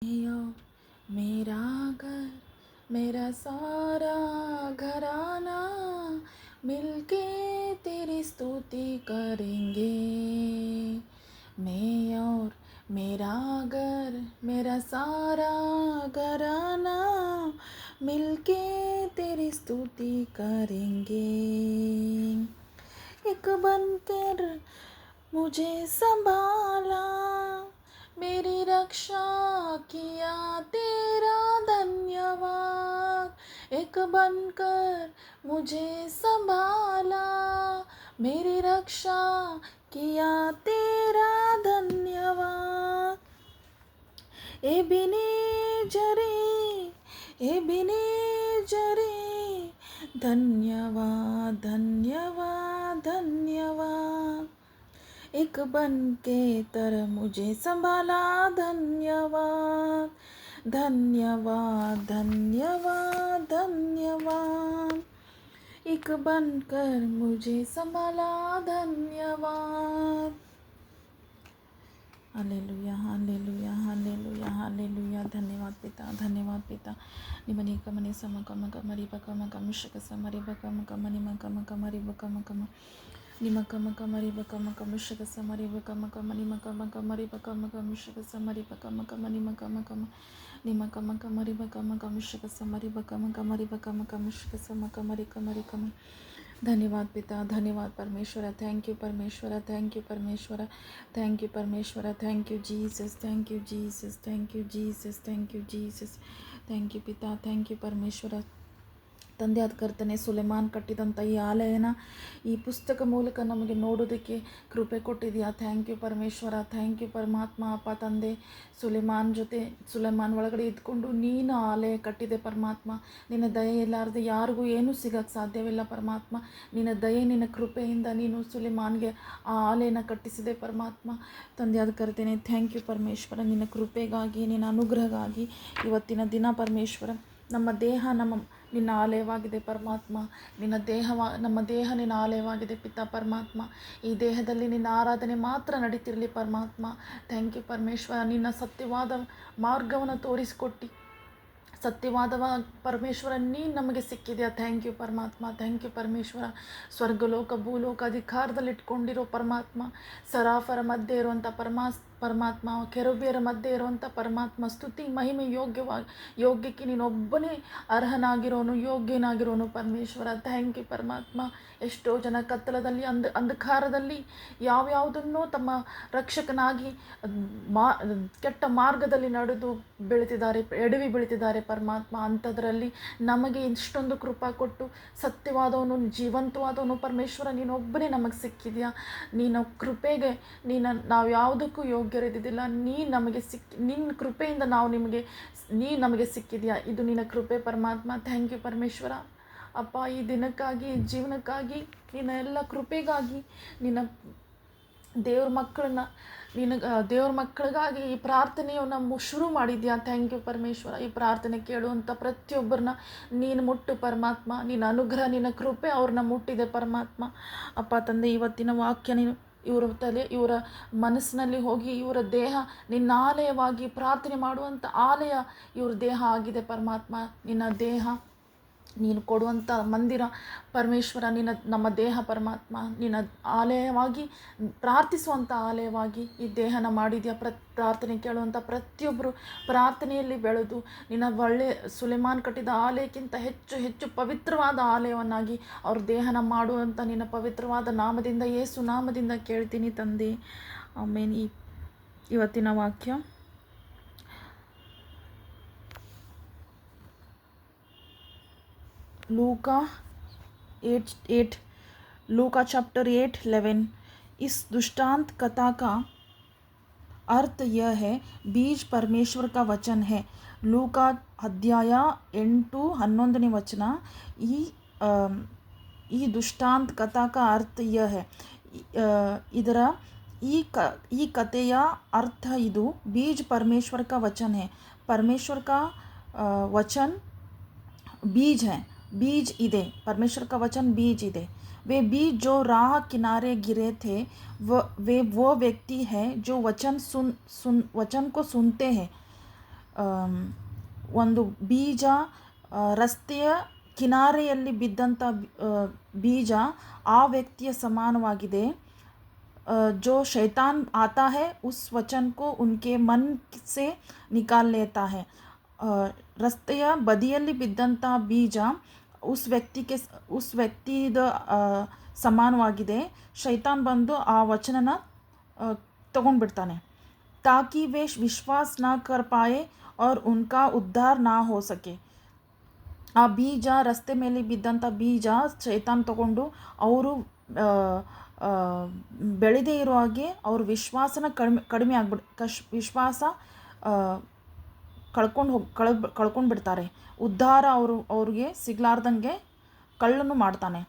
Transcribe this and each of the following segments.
और मेरा घर, मेरा सारा घराना मिलके तेरी स्तुति करेंगे। मैं और मेरा घर, मेरा सारा घराना मिलके तेरी स्तुति करेंगे। एक बनकर मुझे संभाला, मेरी रक्षा किया, तेरा धन्यवाद। एक बनकर मुझे संभाला, मेरी रक्षा किया, तेरा धन्यवाद। एबेनेजरे, एबेनेजरे, धन्यवाद धन्यवाद धन्यवाद। एक बन के तरह मुझे संभाला, धन्यवाद धन्यवाद धन्यवाद धन्यवाद। एक बनकर मुझे संभाला, धन्यवाद। Hallelujah hallelujah hallelujah hallelujah. धन्यवाद पिता, धन्यवाद पिता। निमनी कमनि सम कम कमरि बकम कमशक समरि बकम कमनि मकम कमरि बकम कम निम कम कमरि बकम कमशक समरि बकम कम निम कम कमरि बकम कमशक समरि बकम कम निम कम कम निम कम कमरि बकम कमशक समरि बकम कमरि बकम कमशक सम कमरि कमरि कम। धन्यवाद पिता, धन्यवाद परमेश्वर। थैंक यू परमेश्वर, थैंक यू परमेश्वर, थैंक यू परमेश्वर, thank you Jesus, thank you Jesus, thank you Jesus, thank you Jesus, thank you पिता, थैंक यू परमेश्वर। ತಂದೆಯಾದ ಕರ್ತನೆ, ಸುಲೆಮಾನ್ ಕಟ್ಟಿದಂಥ ಈ ಆಲಯನ ಈ ಪುಸ್ತಕ ಮೂಲಕ ನಮಗೆ ನೋಡೋದಕ್ಕೆ ಕೃಪೆ ಕೊಟ್ಟಿದೆಯಾ. Thank you Parameshwara, thank you ಪರಮಾತ್ಮ. ಅಪ್ಪ ತಂದೆ, ಸುಲೆಮಾನ್ ಒಳಗಡೆ ಇದ್ಕೊಂಡು ನೀನು ಆಲಯ ಕಟ್ಟಿದೆ ಪರಮಾತ್ಮ. ನಿನ್ನ ದಯೆ ಇಲ್ಲಾರ್ದೆ ಯಾರಿಗೂ ಏನೂ ಸಿಗಕ್ಕೆ ಸಾಧ್ಯವಿಲ್ಲ ಪರಮಾತ್ಮ. ನಿನ್ನ ದಯೆ, ನಿನ್ನ ಕೃಪೆಯಿಂದ ನೀನು ಸುಲೆಮಾನ್ಗೆ ಆ ಆಲಯನ ಕಟ್ಟಿಸಿದೆ ಪರಮಾತ್ಮ. ತಂದೆಯಾದ ಕರ್ತನೆ, ಥ್ಯಾಂಕ್ ಯು ಪರಮೇಶ್ವರ. ನಿನ್ನ ಕೃಪೆಗಾಗಿ, ನಿನ್ನ ಅನುಗ್ರಹಗಾಗಿ ಇವತ್ತಿನ ದಿನ ಪರಮೇಶ್ವರ, ನಮ್ಮ ದೇಹ ನಿನ್ನ ಆಲಯವಾಗಿದೆ ಪರಮಾತ್ಮ. ನಮ್ಮ ದೇಹ ನಿನ್ನ ಆಲಯವಾಗಿದೆ ಪಿತಾ ಪರಮಾತ್ಮ. ಈ ದೇಹದಲ್ಲಿ ನಿನ್ನ ಆರಾಧನೆ ಮಾತ್ರ ನಡೀತಿರಲಿ ಪರಮಾತ್ಮ. ಥ್ಯಾಂಕ್ ಯು ಪರಮೇಶ್ವರ. ನಿನ್ನ ಸತ್ಯವಾದ ಮಾರ್ಗವನ್ನು ತೋರಿಸಿಕೊಟ್ಟು ಸತ್ಯವಾದ ಪರಮೇಶ್ವರ ನೀನು ನಮಗೆ ಸಿಕ್ಕಿದೆಯಾ. ಥ್ಯಾಂಕ್ ಯು ಪರಮಾತ್ಮ, ಥ್ಯಾಂಕ್ ಯು ಪರಮೇಶ್ವರ. ಸ್ವರ್ಗಲೋಕ ಭೂಲೋಕ ಅಧಿಕಾರದಲ್ಲಿ ಇಟ್ಕೊಂಡಿರೋ ಪರಮಾತ್ಮ, ಸರಾಫರ ಮಧ್ಯೆ ಇರುವಂಥ ಪರಮಾತ್ಮ, ಕೆರೂಬಿಯರ ಮಧ್ಯೆ ಇರುವಂಥ ಪರಮಾತ್ಮ, ಸ್ತುತಿ ಮಹಿಮೆ ಯೋಗ್ಯಕ್ಕೆ ನೀನೊಬ್ಬನೇ ಅರ್ಹನಾಗಿರೋನು, ಯೋಗ್ಯನಾಗಿರೋನು ಪರಮೇಶ್ವರ. ಥ್ಯಾಂಕ್ ಯು ಪರಮಾತ್ಮ. ಎಷ್ಟೋ ಜನ ಕತ್ತಲದಲ್ಲಿ, ಅಂಧಕಾರದಲ್ಲಿ ಯಾವ್ಯಾವುದನ್ನೋ ತಮ್ಮ ರಕ್ಷಕನಾಗಿ ಕೆಟ್ಟ ಮಾರ್ಗದಲ್ಲಿ ನಡೆದು ಎಡವಿ ಬೆಳೀತಿದ್ದಾರೆ ಪರಮಾತ್ಮ. ಅಂಥದ್ರಲ್ಲಿ ನಮಗೆ ಇಷ್ಟೊಂದು ಕೃಪಾ ಕೊಟ್ಟು ಸತ್ಯವಾದವನು, ಜೀವಂತವಾದವನು ಪರಮೇಶ್ವರ ನೀನೊಬ್ಬನೇ ನಮಗೆ ಸಿಕ್ಕಿದೆಯಾ. ನೀನು ಕೃಪೆಗೆ ನಾವು ಯಾವುದಕ್ಕೂ ಯೋಗ್ಯರಿದ್ದಿದ್ದಿಲ್ಲ. ನಿನ್ನ ಕೃಪೆಯಿಂದ ನೀ ನಮಗೆ ಸಿಕ್ಕಿದೆಯಾ. ಇದು ನಿನ್ನ ಕೃಪೆ ಪರಮಾತ್ಮ. ಥ್ಯಾಂಕ್ ಯು ಪರಮೇಶ್ವರ. ಅಪ್ಪ, ಈ ದಿನಕ್ಕಾಗಿ, ಈ ಜೀವನಕ್ಕಾಗಿ, ನಿನ್ನ ಎಲ್ಲ ಕೃಪೆಗಾಗಿ, ನಿನ್ನ ದೇವ್ರ ಮಕ್ಕಳಿಗಾಗಿ ಈ ಪ್ರಾರ್ಥನೆಯನ್ನು ಶುರು ಮಾಡಿದ್ಯಾ. ಥ್ಯಾಂಕ್ ಯು ಪರಮೇಶ್ವರ. ಈ ಪ್ರಾರ್ಥನೆ ಕೇಳುವಂಥ ಪ್ರತಿಯೊಬ್ಬರನ್ನ ನೀನು ಮುಟ್ಟು ಪರಮಾತ್ಮ. ನಿನ್ನ ಅನುಗ್ರಹ, ನಿನ್ನ ಕೃಪೆ ಅವ್ರನ್ನ ಮುಟ್ಟಿದೆ ಪರಮಾತ್ಮ. ಅಪ್ಪ ತಂದೆ, ಇವತ್ತಿನ ವಾಕ್ಯ ನೀನು ಇವರ ಮನಸ್ಸಿನಲ್ಲಿ ಹೋಗಿ ಇವರ ದೇಹ ನಿನ್ನ ಆಲಯವಾಗಿ ಪ್ರಾರ್ಥನೆ ಮಾಡುವಂಥ ಆಲಯ ಇವ್ರ ದೇಹ ಆಗಿದೆ ಪರಮಾತ್ಮ. ನಿನ್ನ ದೇಹ ನೀನು ಕೊಡುವಂಥ ಮಂದಿರ ಪರಮೇಶ್ವರ, ನಮ್ಮ ದೇಹ ಪರಮಾತ್ಮ, ನಿನ್ನ ಆಲಯವಾಗಿ, ಪ್ರಾರ್ಥಿಸುವಂಥ ಆಲಯವಾಗಿ ಈ ದೇಹನ ಮಾಡಿದ್ಯಾ. ಪ್ರಾರ್ಥನೆ ಕೇಳುವಂಥ ಪ್ರತಿಯೊಬ್ಬರು ಪ್ರಾರ್ಥನೆಯಲ್ಲಿ ಬೆಳೆದು ನಿನ್ನ ಸುಲೆಮಾನ್ ಕಟ್ಟಿದ ಆಲಯಕ್ಕಿಂತ ಹೆಚ್ಚು ಪವಿತ್ರವಾದ ಆಲಯವನ್ನಾಗಿ ಅವ್ರ ದೇಹನ ಮಾಡುವಂಥ ನಿನ್ನ ಪವಿತ್ರವಾದ ನಾಮದಿಂದ, ಯೇಸು ನಾಮದಿಂದ ಕೇಳ್ತೀನಿ ತಂದೆ, ಆಮೇನ್. ಇವತ್ತಿನ ವಾಕ್ಯ लूका 8 लूका चैप्टर 8:11। इस दुष्टांत कथा का अर्थ यह है, बीज परमेश्वर का वचन है। लूका अध्याय 8:11 वचन। ಈ ದುಷ್ಟಾಂತ ಕಥಾ का अर्थ यह है, ಈ ಕಥೆಯ ಅರ್ಥ ಇದು, बीज परमेश्वर का वचन है। परमेश्वर का वचन बीज है, बीज ಇದೆ, परमेश्वर का वचन बीज ಇದೆ। वे बीज जो राह किनारे गिरे थे, वो व्यक्ति है जो वचन को सुनते हैं ಒಂದು ಬೀಜ ರಸ್ತೆಯ ಕಿನಾರೆಯಲ್ಲಿ ಬಿದ್ದಂಥ ಬೀಜ ಆ ವ್ಯಕ್ತಿಯ ಸಮಾನವಾಗಿದೆ. जो शैतान आता है उस वचन को उनके मन से निकाल लेता है. ರಸ್ತೆಯ ಬದಿಯಲ್ಲಿ ಬಿದ್ದಂಥ ಬೀಜ ಉಸ್ ವ್ಯಕ್ತಿದ ಸಮಾನವಾಗಿದೆ. ಶೈತಾನ್ ಬಂದು ಆ ವಚನನ ತಗೊಂಡ್ಬಿಡ್ತಾನೆ. ताकि वे विश्वास ना कर पाए और उनका उद्धार ना हो सके. ಆ ಬೀಜ ರಸ್ತೆ ಮೇಲೆ ಬಿದ್ದಂಥ ಬೀಜ ಶೈತಾನ್ ತಗೊಂಡು ಅವರು ಬೆಳೆದೇ ಇರೋ ಹಾಗೆ ಅವ್ರ ವಿಶ್ವಾಸನ ಕಡಿಮೆ ವಿಶ್ವಾಸ ಕಳ್ಕೊಂಡು ಬಿಡ್ತಾರೆ. ಉದ್ಧಾರ ಅವ್ರಿಗೆ ಸಿಗ್ಲಾರ್ದಂಗೆ ಕಳ್ಳನು ಮಾಡ್ತಾನೆ.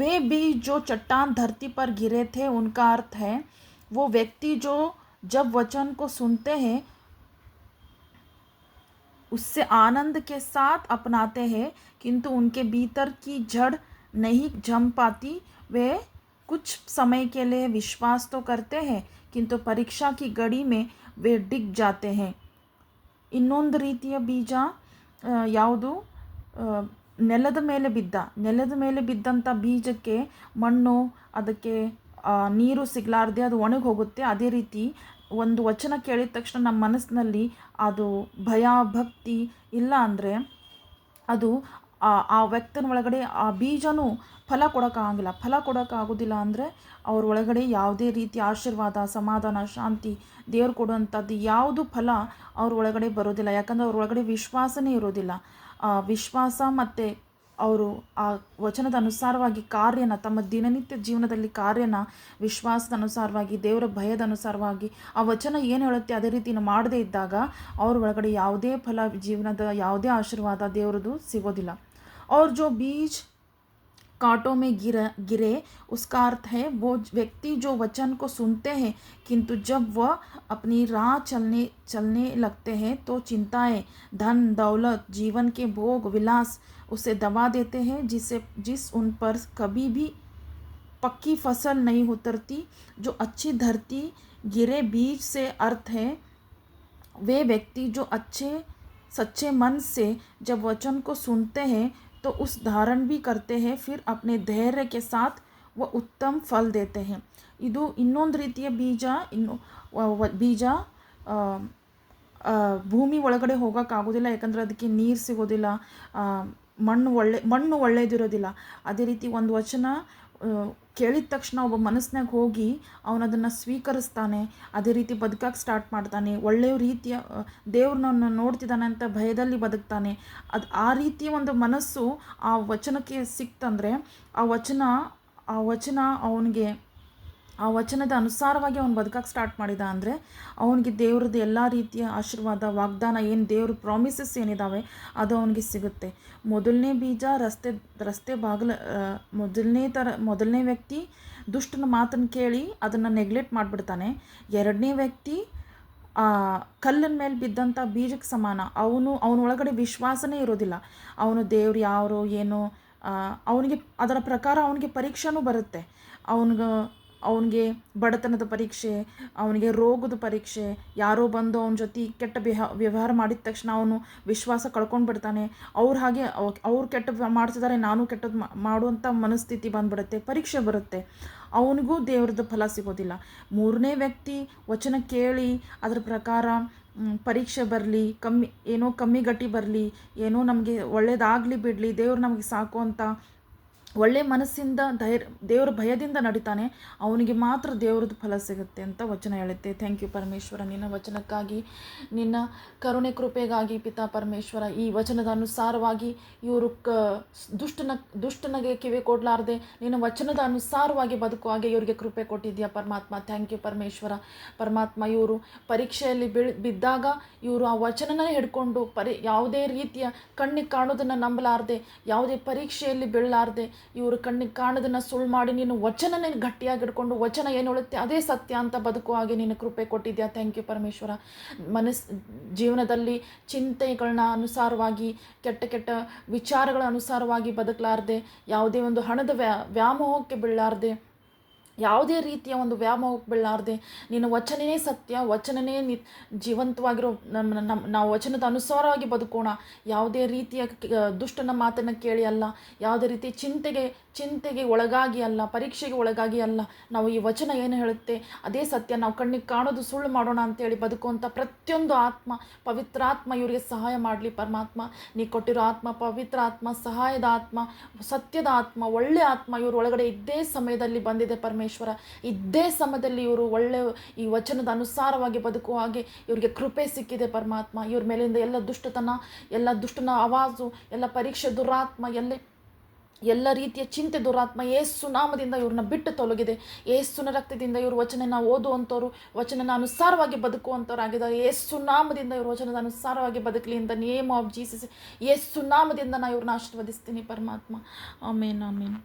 वे बीज जो चट्टान धरती पर गिरे थे उनका अर्थ है वो व्यक्ति जो जब वचन को सुनते हैं उससे आनंद के साथ अपनाते हैं किंतु उनके भीतर की जड़ नहीं जम पाती. वे कुछ समय के लिए विश्वास तो करते हैं किंतु परीक्षा की घड़ी में वे डिग जाते हैं. ಇನ್ನೊಂದು ರೀತಿಯ ಬೀಜ ಯಾವುದು? ನೆಲದ ಮೇಲೆ ಬಿದ್ದಂಥ ಬೀಜಕ್ಕೆ ಮಣ್ಣು ಅದಕ್ಕೆ ನೀರು ಸಿಗಲಾರ್ದೆ ಅದು ಒಣಗಿ ಹೋಗುತ್ತೆ. ಅದೇ ರೀತಿ ಒಂದು ವಚನ ಕೇಳಿದ ತಕ್ಷಣ ನಮ್ಮ ಮನಸ್ಸಿನಲ್ಲಿ ಅದು ಭಯ ಭಕ್ತಿ ಇಲ್ಲ ಅಂದರೆ ಅದು ಆ ವ್ಯಕ್ತಿನ ಒಳಗಡೆ ಆ ಬೀಜನೂ ಫಲ ಕೊಡೋಕ್ಕಾಗೋದಿಲ್ಲ ಅಂದರೆ ಅವ್ರ ಒಳಗಡೆ ಯಾವುದೇ ರೀತಿ ಆಶೀರ್ವಾದ, ಸಮಾಧಾನ, ಶಾಂತಿ, ದೇವ್ರು ಕೊಡುವಂಥದ್ದು ಯಾವುದು ಫಲ ಅವ್ರ ಒಳಗಡೆ ಬರೋದಿಲ್ಲ. ಯಾಕಂದರೆ ಅವ್ರ ಒಳಗಡೆ ವಿಶ್ವಾಸನೇ ಇರೋದಿಲ್ಲ. ವಿಶ್ವಾಸ ಮತ್ತು ಅವರು ಆ ವಚನದ ಅನುಸಾರವಾಗಿ ಕಾರ್ಯನ ತಮ್ಮ ದಿನನಿತ್ಯ ಜೀವನದಲ್ಲಿ ಕಾರ್ಯನ ವಿಶ್ವಾಸದ ಅನುಸಾರವಾಗಿ ದೇವರ ಭಯದ ಅನುಸಾರವಾಗಿ ಆ ವಚನ ಏನು ಹೇಳುತ್ತೆ ಅದೇ ರೀತಿ ಮಾಡದೇ ಇದ್ದಾಗ ಅವ್ರ ಒಳಗಡೆ ಯಾವುದೇ ಫಲ, ಜೀವನದ ಯಾವುದೇ ಆಶೀರ್ವಾದ ದೇವರದು ಸಿಗೋದಿಲ್ಲ. और जो बीज कांटों में गिरे उसका अर्थ है वो व्यक्ति जो वचन को सुनते हैं किंतु जब वह अपनी राह चलने लगते हैं तो चिंताएं, धन दौलत, जीवन के भोग विलास उसे दबा देते हैं जिस उन पर कभी भी पक्की फसल नहीं उतरती. जो अच्छी धरती गिरे बीज से अर्थ है वे व्यक्ति जो सच्चे मन से जब वचन को सुनते हैं तो उस धारण भी करते हैं फिर अपने धैर्य के साथ वो उत्तम फल देते हैं. ಇದು ಇನ್ನೊಂದು ರೀತಿಯ ಬೀಜ ಭೂಮಿ ಒಳಗಡೆ ಹೋಗೋಕ್ಕಾಗೋದಿಲ್ಲ. ಯಾಕಂದರೆ ಅದಕ್ಕೆ ನೀರು ಸಿಗೋದಿಲ್ಲ, ಮಣ್ಣು ಒಳ್ಳೆಯದಿರೋದಿಲ್ಲ. ಅದೇ ರೀತಿ ಒಂದು ವಚನ ಕೇಳಿದ ತಕ್ಷಣ ಒಬ್ಬ ಮನಸ್ಸಿನಾಗ ಹೋಗಿ ಅವನದನ್ನು ಸ್ವೀಕರಿಸ್ತಾನೆ. ಅದೇ ರೀತಿ ಬದುಕಕ್ಕೆ ಸ್ಟಾರ್ಟ್ ಮಾಡ್ತಾನೆ. ಒಳ್ಳೆಯ ರೀತಿಯ ದೇವ್ರನ್ನ ನೋಡ್ತಿದ್ದಾನೆ ಅಂತ ಭಯದಲ್ಲಿ ಬದುಕ್ತಾನೆ. ಆ ರೀತಿಯ ಒಂದು ಮನಸ್ಸು ಆ ವಚನಕ್ಕೆ ಸಿಕ್ತಂದರೆ ಆ ವಚನ ಅವನಿಗೆ ಆ ವಚನದ ಅನುಸಾರವಾಗಿ ಅವನು ಬದುಕಕ್ಕೆ ಸ್ಟಾರ್ಟ್ ಮಾಡಿದ ಅಂದರೆ ಅವನಿಗೆ ದೇವ್ರದ್ದು ಎಲ್ಲ ರೀತಿಯ ಆಶೀರ್ವಾದ, ವಾಗ್ದಾನ, ಏನು ದೇವ್ರ ಪ್ರಾಮಿಸಸ್ ಏನಿದ್ದಾವೆ ಅದು ಅವನಿಗೆ ಸಿಗುತ್ತೆ. ಮೊದಲನೇ ಬೀಜ ರಸ್ತೆ ಬಾಗಿಲು ಮೊದಲನೇ ವ್ಯಕ್ತಿ ದುಷ್ಟನ ಮಾತನ್ನು ಕೇಳಿ ಅದನ್ನು ನೆಗ್ಲೆಕ್ಟ್ ಮಾಡಿಬಿಡ್ತಾನೆ. ಎರಡನೇ ವ್ಯಕ್ತಿ ಕಲ್ಲಿನ ಮೇಲೆ ಬಿದ್ದಂಥ ಬೀಜಕ್ಕೆ ಸಮಾನ. ಅವನ ಒಳಗಡೆ ವಿಶ್ವಾಸನೇ ಇರೋದಿಲ್ಲ. ಅವನು ದೇವ್ರು ಯಾರು ಏನೋ ಅವನಿಗೆ ಅದರ ಪ್ರಕಾರ ಅವನಿಗೆ ಪರೀಕ್ಷೆನೂ ಬರುತ್ತೆ. ಅವನಿಗೆ ಬಡತನದ ಪರೀಕ್ಷೆ, ಅವನಿಗೆ ರೋಗದ ಪರೀಕ್ಷೆ, ಯಾರೋ ಬಂದು ಅವನ ಜೊತೆ ಕೆಟ್ಟ ವ್ಯವಹಾರ ಮಾಡಿದ ತಕ್ಷಣ ಅವನು ವಿಶ್ವಾಸ ಕಳ್ಕೊಂಡು ಬಿಡ್ತಾನೆ. ಅವ್ರು ಕೆಟ್ಟ ಮಾಡ್ತಿದ್ದಾರೆ, ನಾನು ಕೆಟ್ಟದ್ದು ಮಾಡುವಂಥ ಮನಸ್ಥಿತಿ ಬಂದ್ಬಿಡುತ್ತೆ, ಪರೀಕ್ಷೆ ಬರುತ್ತೆ. ಅವನಿಗೂ ದೇವ್ರದ್ದು ಫಲ ಸಿಗೋದಿಲ್ಲ. ಮೂರನೇ ವ್ಯಕ್ತಿ ವಚನ ಕೇಳಿ ಅದರ ಪ್ರಕಾರ ಪರೀಕ್ಷೆ ಬರಲಿ, ಕಮ್ಮಿ ಗಟ್ಟಿ ಬರಲಿ, ಏನೋ ನಮಗೆ ಒಳ್ಳೇದಾಗಲಿ ಬಿಡಲಿ, ದೇವ್ರು ನಮಗೆ ಸಾಕು ಅಂತ ಒಳ್ಳೆಯ ಮನಸ್ಸಿಂದ ದೇವರ ಭಯದಿಂದ ನಡೀತಾನೆ, ಅವನಿಗೆ ಮಾತ್ರ ದೇವ್ರದ್ದು ಫಲ ಸಿಗುತ್ತೆ ಅಂತ ವಚನ ಹೇಳುತ್ತೆ. ಥ್ಯಾಂಕ್ ಯು ಪರಮೇಶ್ವರ, ನಿನ್ನ ವಚನಕ್ಕಾಗಿ, ನಿನ್ನ ಕರುಣೆ ಕೃಪೆಗಾಗಿ ಪಿತಾ ಪರಮೇಶ್ವರ. ಈ ವಚನದ ಅನುಸಾರವಾಗಿ ಇವರು ದುಷ್ಟನಿಗೆ ಕಿವಿ ಕೊಡಲಾರ್ದೆ ನಿನ್ನ ವಚನದ ಅನುಸಾರವಾಗಿ ಬದುಕುವಾಗೆ ಇವರಿಗೆ ಕೃಪೆ ಕೊಟ್ಟಿದ್ದೀಯಾ ಪರಮಾತ್ಮ. ಥ್ಯಾಂಕ್ ಯು ಪರಮೇಶ್ವರ. ಪರಮಾತ್ಮ, ಇವರು ಪರೀಕ್ಷೆಯಲ್ಲಿ ಬಿದ್ದಾಗ ಇವರು ಆ ವಚನನೇ ಹಿಡ್ಕೊಂಡು ಯಾವುದೇ ರೀತಿಯ ಕಣ್ಣಿಗೆ ಕಾಣೋದನ್ನು ನಂಬಲಾರ್ದೆ, ಯಾವುದೇ ಪರೀಕ್ಷೆಯಲ್ಲಿ ಬೀಳಲಾರ್ದೆ, ಇವರು ಕಣ್ಣಿಗೆ ಕಾಣೋದನ್ನು ಸುಳ್ಳು ಮಾಡಿ ನೀನು ವಚನನೇ ಗಟ್ಟಿಯಾಗಿ ಹಿಡ್ಕೊಂಡು ವಚನ ಏನು ಹೇಳುತ್ತೆ ಅದೇ ಸತ್ಯ ಅಂತ ಬದುಕುವ ಹಾಗೆ ನೀನು ಕೃಪೆ ಕೊಟ್ಟಿದ್ಯಾ. Thank you Parameshwara. ಜೀವನದಲ್ಲಿ ಚಿಂತೆಗಳನ್ನ ಅನುಸಾರವಾಗಿ, ಕೆಟ್ಟ ವಿಚಾರಗಳ ಅನುಸಾರವಾಗಿ ಬದುಕಲಾರ್ದೆ, ಯಾವುದೇ ಒಂದು ಹಣದ ವ್ಯಾಮೋಹಕ್ಕೆ ಬೀಳಲಾರ್ದೆ, ಯಾವುದೇ ರೀತಿಯ ಒಂದು ವ್ಯಾಮೋಹಕ್ಕೆ ಬೀಳಲಾರ್ದೆ ನಿನ್ನ ವಚನನೇ ಸತ್ಯ, ವಚನನೇ ಜೀವಂತವಾಗಿರೋ ನಾವು ವಚನದ ಅನುಸಾರವಾಗಿ ಬದುಕೋಣ. ಯಾವುದೇ ರೀತಿಯ ದುಷ್ಟನ ಮಾತನ್ನು ಕೇಳಿ ಅಲ್ಲ, ಯಾವುದೇ ರೀತಿ ಚಿಂತೆಗೆ ಒಳಗಾಗಿ ಅಲ್ಲ, ಪರೀಕ್ಷೆಗೆ ಒಳಗಾಗಿ ಅಲ್ಲ. ನಾವು ಈ ವಚನ ಏನು ಹೇಳುತ್ತೆ ಅದೇ ಸತ್ಯ, ನಾವು ಕಣ್ಣಿಗೆ ಕಾಣೋದು ಸುಳ್ಳು ಮಾಡೋಣ ಅಂತೇಳಿ ಬದುಕುವಂಥ ಪ್ರತಿಯೊಂದು ಆತ್ಮ, ಪವಿತ್ರಾತ್ಮ ಇವರಿಗೆ ಸಹಾಯ ಮಾಡಲಿ. ಪರಮಾತ್ಮ, ನೀ ಕೊಟ್ಟಿರೋ ಆತ್ಮ, ಪವಿತ್ರ ಆತ್ಮ, ಸಹಾಯದ ಆತ್ಮ, ಸತ್ಯದ ಆತ್ಮ, ಒಳ್ಳೆ ಆತ್ಮ ಇವ್ರ ಒಳಗಡೆ ಇದ್ದೇ ಸಮಯದಲ್ಲಿ ಬಂದಿದೆ ಪರಮೇಶ್ವರ. ಇದ್ದೇ ಸಮಯದಲ್ಲಿ ಇವರು ಒಳ್ಳೆ ಈ ವಚನದ ಅನುಸಾರವಾಗಿ ಬದುಕುವ ಹಾಗೆ ಇವರಿಗೆ ಕೃಪೆ ಸಿಕ್ಕಿದೆ ಪರಮಾತ್ಮ. ಇವ್ರ ಮೇಲಿಂದ ಎಲ್ಲ ದುಷ್ಟತನ, ಎಲ್ಲ ದುಷ್ಟನ ಆವಾಜು, ಎಲ್ಲ ಪರೀಕ್ಷೆ ದುರಾತ್ಮ, ಎಲ್ಲ ರೀತಿಯ ಚಿಂತೆ ದುರಾತ್ಮ ಯೇಸು ನಾಮದಿಂದ ಇವ್ರನ್ನ ಬಿಟ್ಟು ತೊಲಗಿದೆ. ಯೇಸುನ ರಕ್ತದಿಂದ ಇವರು ವಚನ ಓದುವಂಥವ್ರು, ವಚನನ ಅನುಸಾರವಾಗಿ ಬದುಕುವಂಥವ್ರಾಗಿದ್ದಾರೆ. ಯೇಸು ನಾಮದಿಂದ ಇವರು ವಚನದ ಅನುಸಾರವಾಗಿ ಬದುಕಲಿ ಅಂತ ನೇಮ್ ಆಫ್ ಜೀಸಸ್. ಯೇಸು ನಾಮದಿಂದ ನಾನು ಇವ್ರನ್ನ ಆಶೀರ್ವದಿಸ್ತೀನಿ ಪರಮಾತ್ಮ. ಆಮೇನ್ ಆಮೇನ್.